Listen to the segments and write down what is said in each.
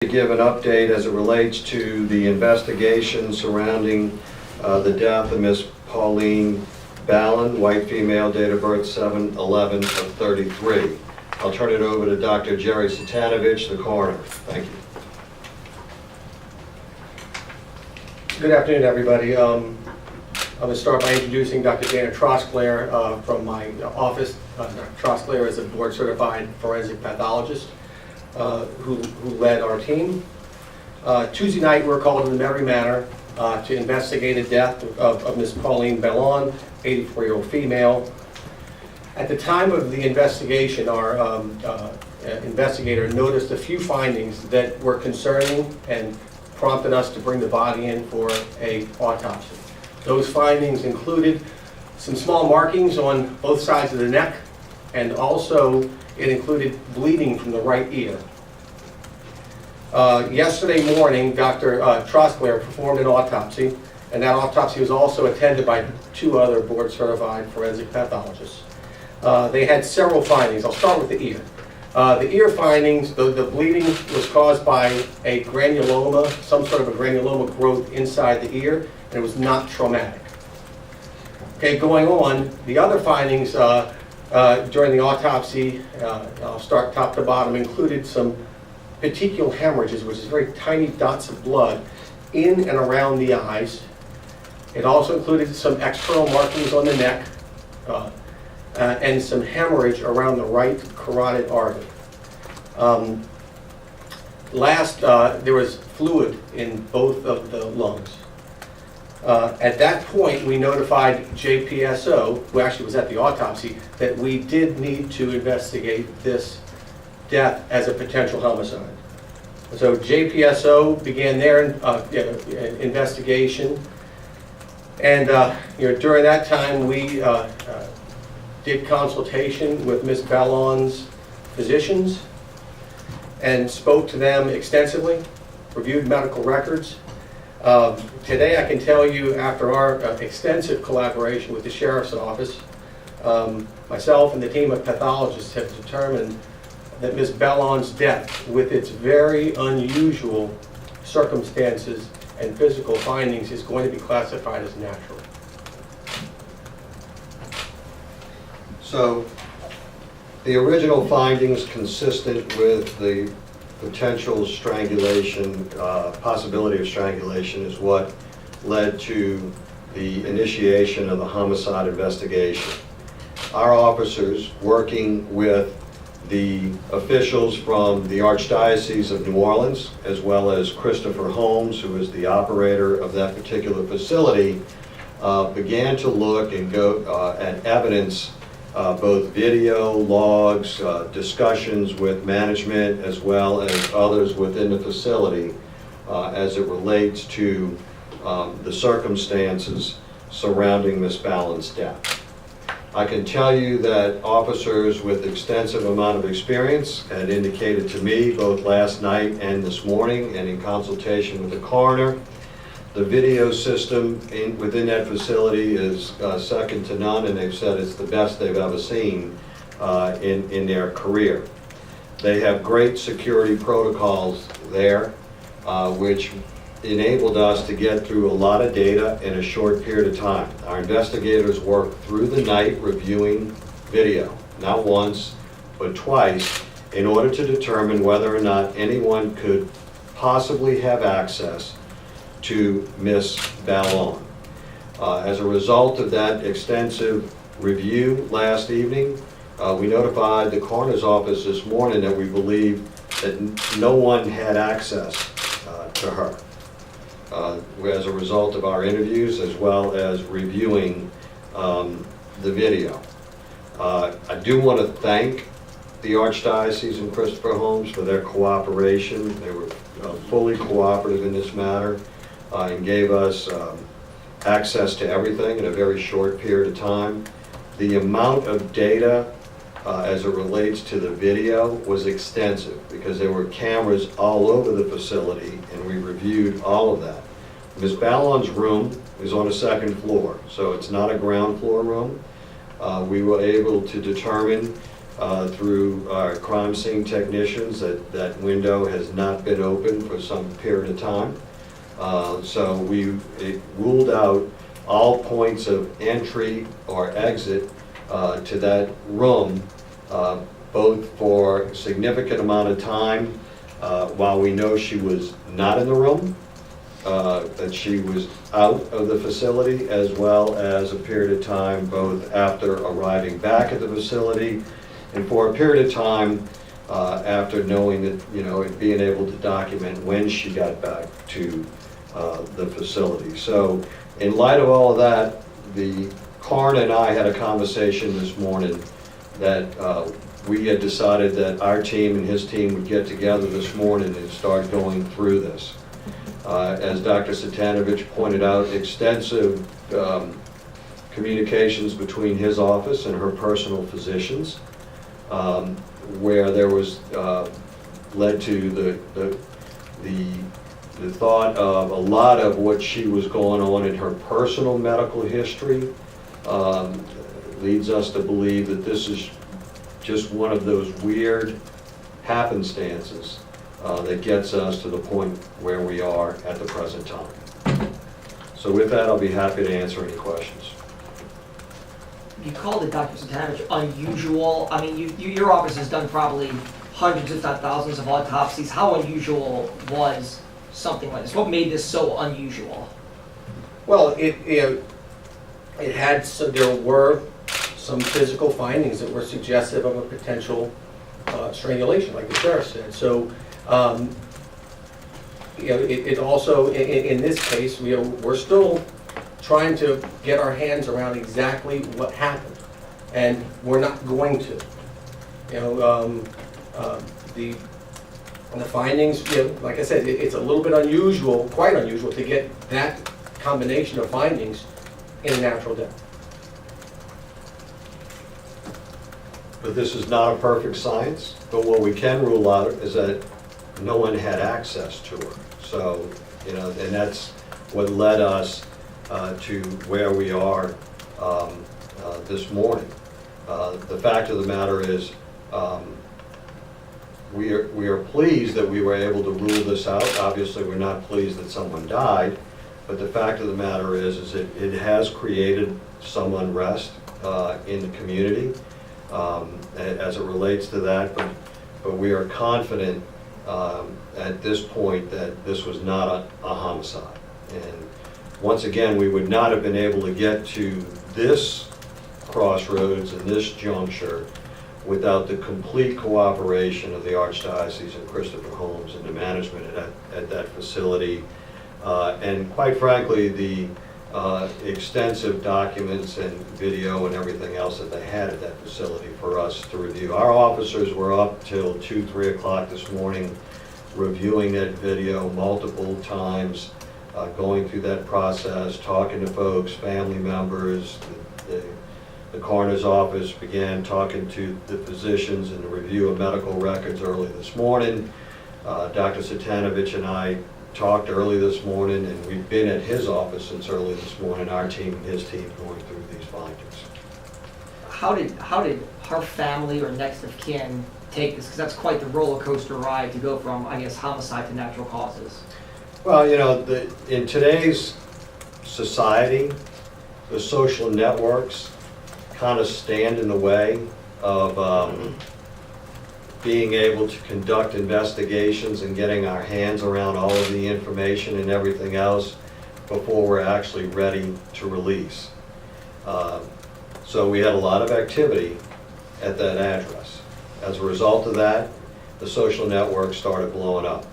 To give an update as it relates to the investigation surrounding the death of Miss Pauline Ballon, white female, date of birth 7/11/33. I'll turn it over to Dr. Jerry Satanovich, the coroner. Thank you. Good afternoon, everybody. I'm going to start by introducing Dr. Dana Trosclair from my office. Dr. Trosclair is a board-certified forensic pathologist who led our team. Tuesday night, we were called in the Mary Manor to investigate a death of Miss Pauline Ballon, 84-year-old female. At the time of the investigation, our investigator noticed a few findings that were concerning and prompted us to bring the body in for an autopsy. Those findings included some small markings on both sides of the neck, and also it included bleeding from the right ear. Yesterday morning, Dr. Trosclair performed an autopsy, and that autopsy was also attended by two other board-certified forensic pathologists. They had several findings. I'll start with the ear. The ear findings, the bleeding was caused by a granuloma, some sort of a granuloma growth inside the ear, and it was not traumatic. Okay, going on, the other findings during the autopsy, I'll start top to bottom, included some petechial hemorrhages, which is very tiny dots of blood in and around the eyes. It also included some external markings on the neck and some hemorrhage around the right carotid artery. There was fluid in both of the lungs. At that point, we notified JPSO, who actually was at the autopsy, that we did need to investigate this death as a potential homicide. So JPSO began their investigation, and during that time we did consultation with Ms. Ballon's physicians and spoke to them extensively, reviewed medical records. Today I can tell you, after our extensive collaboration with the Sheriff's Office, myself and the team of pathologists have determined that Ms. Ballon's death, with its very unusual circumstances and physical findings, is going to be classified as natural. So, the original findings consistent with the potential strangulation, possibility of strangulation, is what led to the initiation of the homicide investigation. Our officers, working with the officials from the Archdiocese of New Orleans, as well as Christopher Holmes, who is the operator of that particular facility, began to look and go at evidence, both video, logs, discussions with management, as well as others within the facility, as it relates to the circumstances surrounding Ms. Ballon's death. I can tell you that officers with extensive amount of experience had indicated to me, both last night and this morning, and in consultation with the coroner, the video system within that facility is second to none, and they've said it's the best they've ever seen in their career. They have great security protocols there, which enabled us to get through a lot of data in a short period of time. Our investigators worked through the night reviewing video, not once, but twice, in order to determine whether or not anyone could possibly have access to Miss Ballon. As a result of that extensive review last evening, we notified the coroner's office this morning that we believe that no one had access to her as a result of our interviews, as well as reviewing the video. I do want to thank the Archdiocese and Christopher Holmes for their cooperation. They were fully cooperative in this matter, and gave us access to everything in a very short period of time. The amount of data as it relates to the video was extensive, because there were cameras all over the facility, and we reviewed all of that. Ms. Ballon's room is on a second floor, so it's not a ground floor room. We were able to determine through our crime scene technicians that window has not been open for some period of time. So it ruled out all points of entry or exit to that room, both for a significant amount of time while we know she was not in the room, that she was out of the facility, as well as a period of time both after arriving back at the facility and for a period of time after knowing that, and being able to document when she got back to the facility. So in light of all of that, the coroner and I had a conversation this morning that we had decided that our team and his team would get together this morning and start going through this. As Dr. Satanovich pointed out, extensive communications between his office and her personal physicians, where there was led to the thought of a lot of what she was going on in her personal medical history leads us to believe that this is just one of those weird happenstances that gets us to the point where we are at the present time. So with that, I'll be happy to answer any questions. You called it, Dr. Satanovich, unusual. I mean, your office has done probably hundreds, if not thousands, of autopsies. How unusual was something like this? What made this so unusual? Well, there were some physical findings that were suggestive of a potential strangulation, like the sheriff said. So, it also, in this case, we're still trying to get our hands around exactly what happened, and we're not going to. The findings, like I said, it's a little bit unusual, quite unusual, to get that combination of findings in a natural death. But this is not a perfect science, but what we can rule out is that no one had access to her. So, and that's what led us to where we are this morning. The fact of the matter is, we are pleased that we were able to rule this out. Obviously, we're not pleased that someone died, but the fact of the matter is that it has created some unrest in the community as it relates to that, but we are confident at this point that this was not a homicide. And once again, we would not have been able to get to this crossroads and this juncture without the complete cooperation of the Archdiocese and Christopher Holmes and the management at that facility. And quite frankly, the extensive documents and video and everything else that they had at that facility for us to review. Our officers were up till 2, 3 o'clock this morning reviewing that video multiple times, going through that process, talking to folks, family members. The coroner's office began talking to the physicians in the review of medical records early this morning. Dr. Satanovich and I talked early this morning, and we've been at his office since early this morning, our team and his team going through these findings. How did her family or next of kin take this? Because that's quite the roller coaster ride to go from, I guess, homicide to natural causes. Well, in today's society, the social networks kind of stand in the way of being able to conduct investigations and getting our hands around all of the information and everything else before we're actually ready to release. So we had a lot of activity at that address. As a result of that, the social network started blowing up.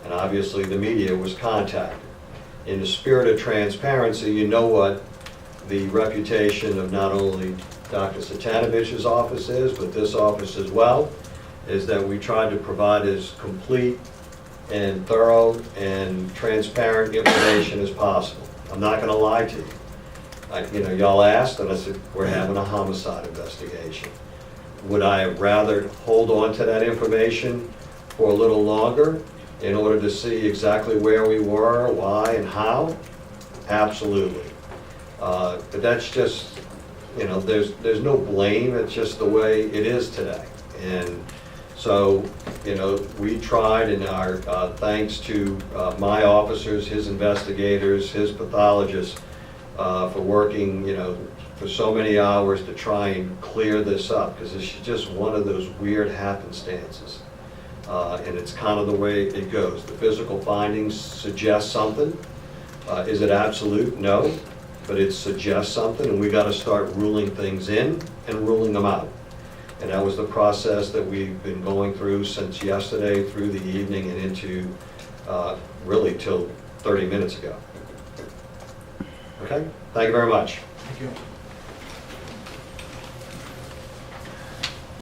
And obviously the media was contacted. In the spirit of transparency, you know what the reputation of not only Dr. Satanovich's office is, but this office as well, is that we tried to provide as complete and thorough and transparent information as possible. I'm not going to lie to you. Y'all asked, and I said, we're having a homicide investigation. Would I have rather hold on to that information for a little longer in order to see exactly where we were, why, and how? Absolutely. But that's just you know, there's no blame, it's just the way it is today. And so, you know, we tried, and our thanks to my officers, his investigators, his pathologists, for working, you know, for so many hours to try and clear this up, because it's just one of those weird happenstances. And it's kind of the way it goes. The physical findings suggest something. Is it absolute? No, but it suggests something, and we got to start ruling things in and ruling them out. And that was the process that we've been going through since yesterday through the evening and into really till 30 minutes ago. Okay, thank you very much. Thank you.